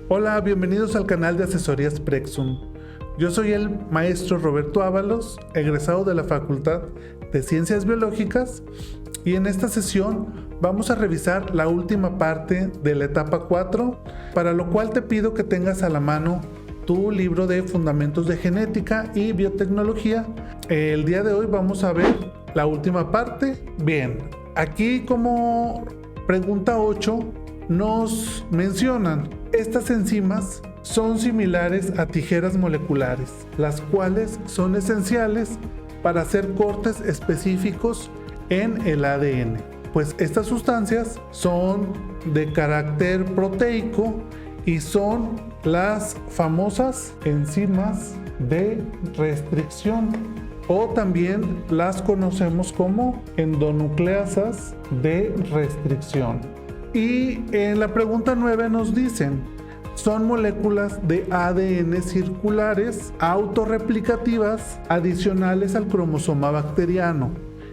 Hola, bienvenidos al canal de Asesorías Prexum. Yo soy el maestro Roberto Ábalos, egresado de la Facultad de Ciencias Biológicas, y en esta sesión vamos a revisar la última parte de la etapa 4, para lo cual te pido que tengas a la mano tu libro de Fundamentos de Genética y Biotecnología. El día de hoy vamos a ver la última parte. Bien, aquí como pregunta 8 nos mencionan: estas enzimas son similares a tijeras moleculares, las cuales son esenciales para hacer cortes específicos en el ADN. Pues estas sustancias son de carácter proteico y son las famosas enzimas de restricción, o también las conocemos como endonucleasas de restricción. Y en la pregunta 9 nos dicen: son moléculas de ADN circulares autorreplicativas adicionales al cromosoma bacteriano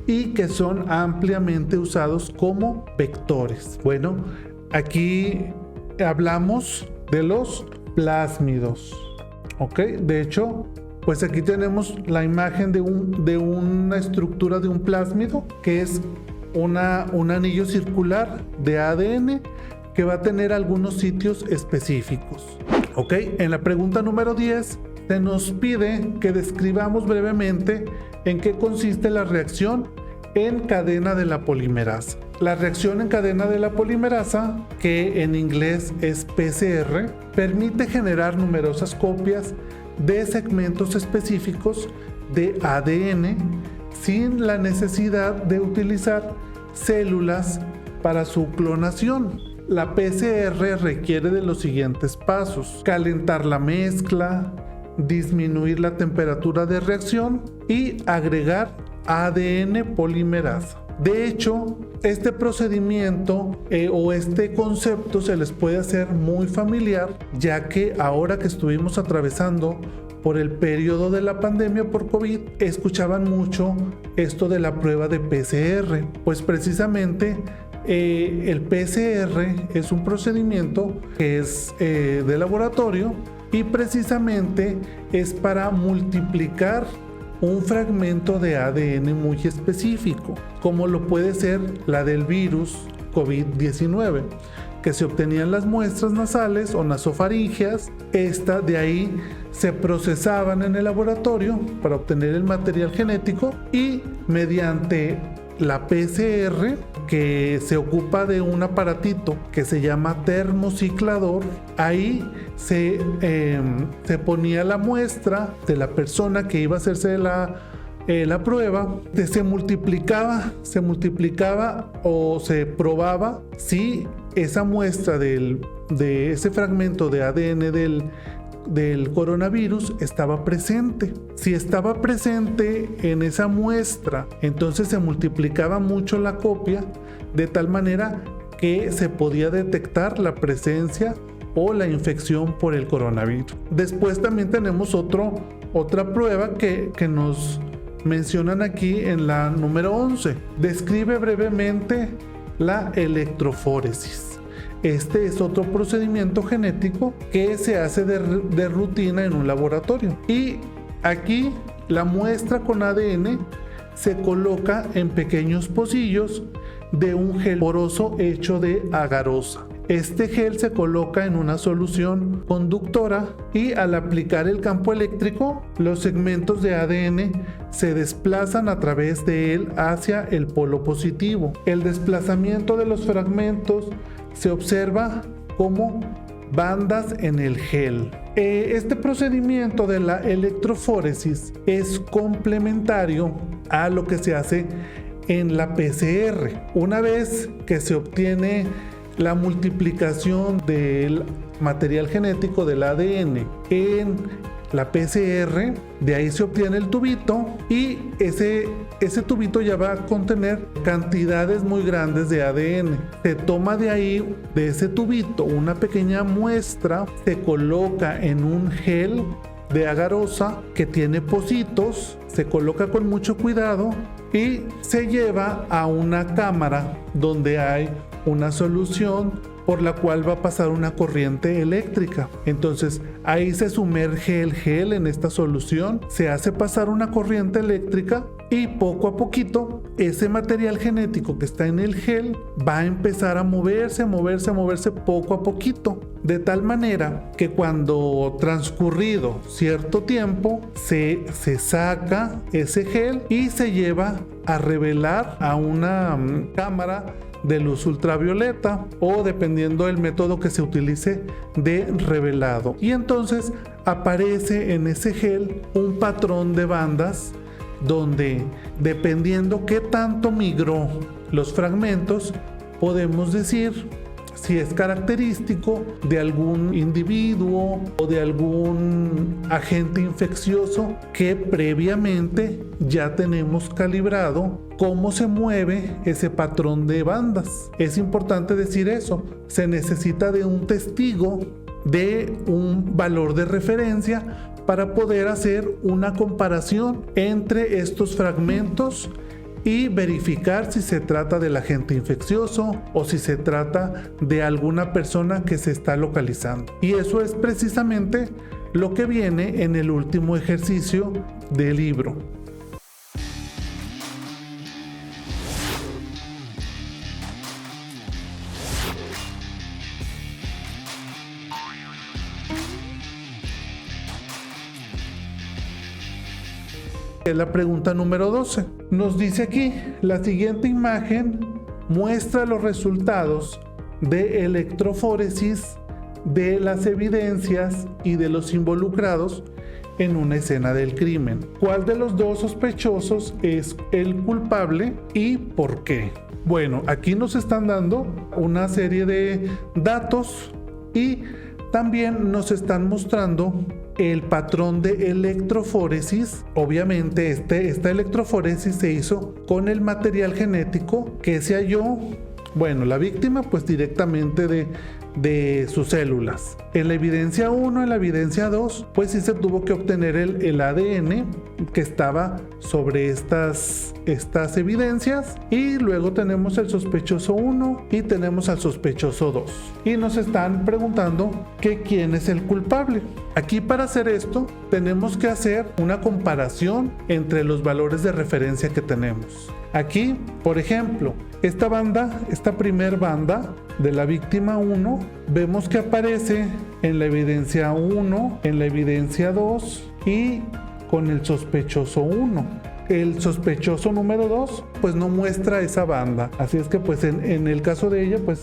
y que son ampliamente usados como vectores. Bueno, aquí hablamos de los plásmidos, ¿ok? De hecho, pues aquí tenemos la imagen de una estructura de un plásmido, que es un anillo circular de ADN que va a tener algunos sitios específicos. Ok, en la pregunta número 10 se nos pide que describamos brevemente en qué consiste la reacción en cadena de la polimerasa. La reacción en cadena de la polimerasa, que en inglés es PCR, permite generar numerosas copias de segmentos específicos de ADN sin la necesidad de utilizar células para su clonación. La PCR requiere de los siguientes pasos: calentar la mezcla, disminuir la temperatura de reacción y agregar ADN polimerasa. De hecho, este procedimiento o este concepto se les puede hacer muy familiar, ya que ahora que estuvimos atravesando por el periodo de la pandemia por COVID, escuchaban mucho esto de la prueba de PCR. Pues precisamente el PCR es un procedimiento que es de laboratorio, y precisamente es para multiplicar un fragmento de ADN muy específico, como lo puede ser la del virus COVID-19, que se obtenían las muestras nasales o nasofaríngeas. De ahí se procesaban en el laboratorio para obtener el material genético, y mediante la PCR, que se ocupa de un aparatito que se llama termociclador, ahí se ponía la muestra de la persona que iba a hacerse la prueba, se multiplicaba o se probaba si esa muestra de ese fragmento de ADN del coronavirus estaba presente. Si estaba presente en esa muestra, entonces se multiplicaba mucho la copia, de tal manera que se podía detectar la presencia o la infección por el coronavirus. Después también tenemos otra prueba que nos mencionan aquí en la número 11. Describe brevemente la electroforesis. Este es otro procedimiento genético que se hace de rutina en un laboratorio. Y aquí la muestra con ADN se coloca en pequeños pocillos de un gel poroso hecho de agarosa. Este gel se coloca en una solución conductora, y al aplicar el campo eléctrico, los segmentos de ADN se desplazan a través de él hacia el polo positivo. El desplazamiento de los fragmentos se observa como bandas en el gel. Este procedimiento de la electroforesis es complementario a lo que se hace en la PCR. Una vez que se obtiene la multiplicación del material genético del ADN en la PCR, de ahí se obtiene el tubito, y ese tubito ya va a contener cantidades muy grandes de ADN. Se toma de ahí, de ese tubito, una pequeña muestra, se coloca en un gel de agarosa que tiene pocitos, se coloca con mucho cuidado y se lleva a una cámara donde hay una solución por la cual va a pasar una corriente eléctrica. Entonces ahí se sumerge el gel en esta solución, se hace pasar una corriente eléctrica y poco a poquito ese material genético que está en el gel va a empezar a moverse poco a poquito, de tal manera que cuando transcurrido cierto tiempo se saca ese gel y se lleva a revelar a una cámara de luz ultravioleta, o dependiendo del método que se utilice de revelado, y entonces aparece en ese gel un patrón de bandas donde, dependiendo qué tanto migró los fragmentos, podemos decir si es característico de algún individuo o de algún agente infeccioso que previamente ya tenemos calibrado cómo se mueve ese patrón de bandas. Es importante decir eso, se necesita de un testigo, de un valor de referencia para poder hacer una comparación entre estos fragmentos y verificar si se trata del agente infeccioso o si se trata de alguna persona que se está localizando. Y eso es precisamente lo que viene en el último ejercicio del libro. La pregunta número 12 nos dice aquí: la siguiente imagen muestra los resultados de electroforesis de las evidencias y de los involucrados en una escena del crimen. ¿Cuál de los dos sospechosos es el culpable y por qué? Bueno, aquí nos están dando una serie de datos y también nos están mostrando el patrón de electroforesis. Obviamente esta electroforesis se hizo con el material genético que se halló, bueno, la víctima pues directamente de sus células. En la evidencia 1, en la evidencia 2, pues sí se tuvo que obtener el ADN que estaba sobre estas evidencias, y luego tenemos el sospechoso 1 y tenemos al sospechoso 2. Y nos están preguntando que quién es el culpable. Aquí, para hacer esto, tenemos que hacer una comparación entre los valores de referencia que tenemos. Aquí, por ejemplo, esta primer banda de la víctima 1, vemos que aparece en la evidencia 1, en la evidencia 2 y con el sospechoso 1. El sospechoso número 2 pues no muestra esa banda, así es que pues en el caso de ella pues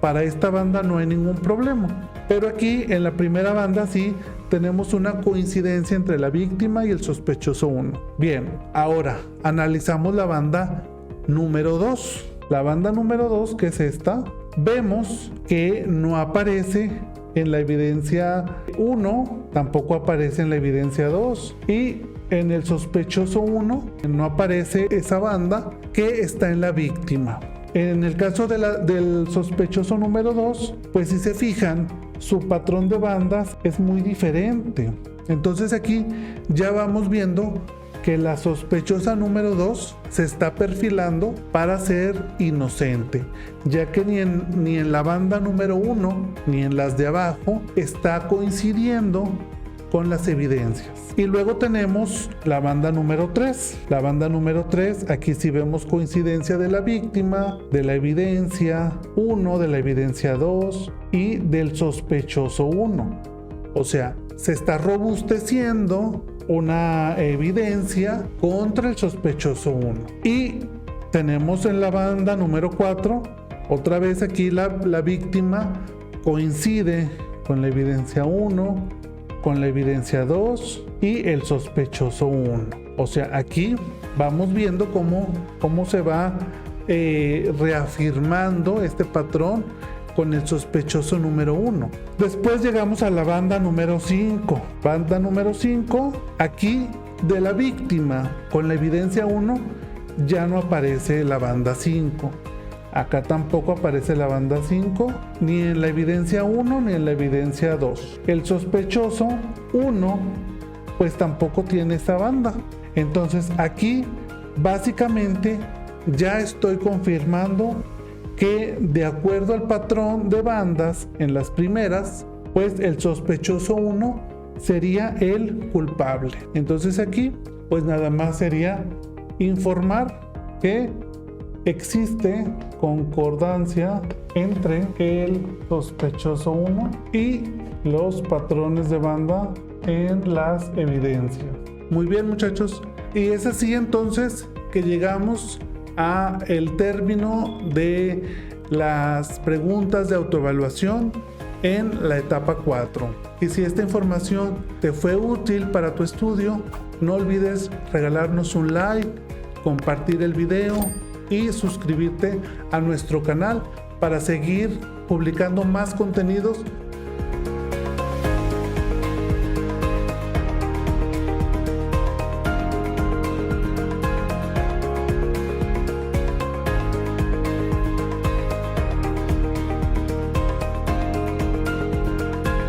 para esta banda no hay ningún problema. Pero aquí en la primera banda sí tenemos una coincidencia entre la víctima y el sospechoso 1. Bien, ahora analizamos la banda número 2. La banda número 2, que es esta, vemos que no aparece en la evidencia 1, tampoco aparece en la evidencia 2, y en el sospechoso 1 no aparece esa banda que está en la víctima. En el caso del sospechoso número 2, pues si se fijan, su patrón de bandas es muy diferente. Entonces aquí ya vamos viendo que la sospechosa número 2 se está perfilando para ser inocente, ya que ni en la banda número 1 ni en las de abajo está coincidiendo con las evidencias. Y luego tenemos la banda número 3. La banda número 3, aquí sí vemos coincidencia de la víctima, de la evidencia 1, de la evidencia 2 y del sospechoso 1. O sea, se está robusteciendo una evidencia contra el sospechoso 1. Y tenemos en la banda número 4, otra vez aquí la víctima coincide con la evidencia 1, con la evidencia 2 y el sospechoso 1. O sea, aquí vamos viendo cómo se va reafirmando este patrón con el sospechoso número 1. Después llegamos a la banda número 5. Banda número 5, aquí de la víctima con la evidencia 1 ya no aparece la banda 5. Acá tampoco aparece la banda 5, ni en la evidencia 1 ni en la evidencia 2. El sospechoso 1 pues tampoco tiene esa banda. Entonces aquí básicamente ya estoy confirmando que de acuerdo al patrón de bandas en las primeras, pues el sospechoso 1 sería el culpable. Entonces aquí pues nada más sería informar que existe concordancia entre el sospechoso 1 y los patrones de banda en las evidencias. Muy bien, muchachos, y es así entonces que llegamos a el término de las preguntas de autoevaluación en la etapa 4. Y si esta información te fue útil para tu estudio, no olvides regalarnos un like, compartir el video y suscribirte a nuestro canal para seguir publicando más contenidos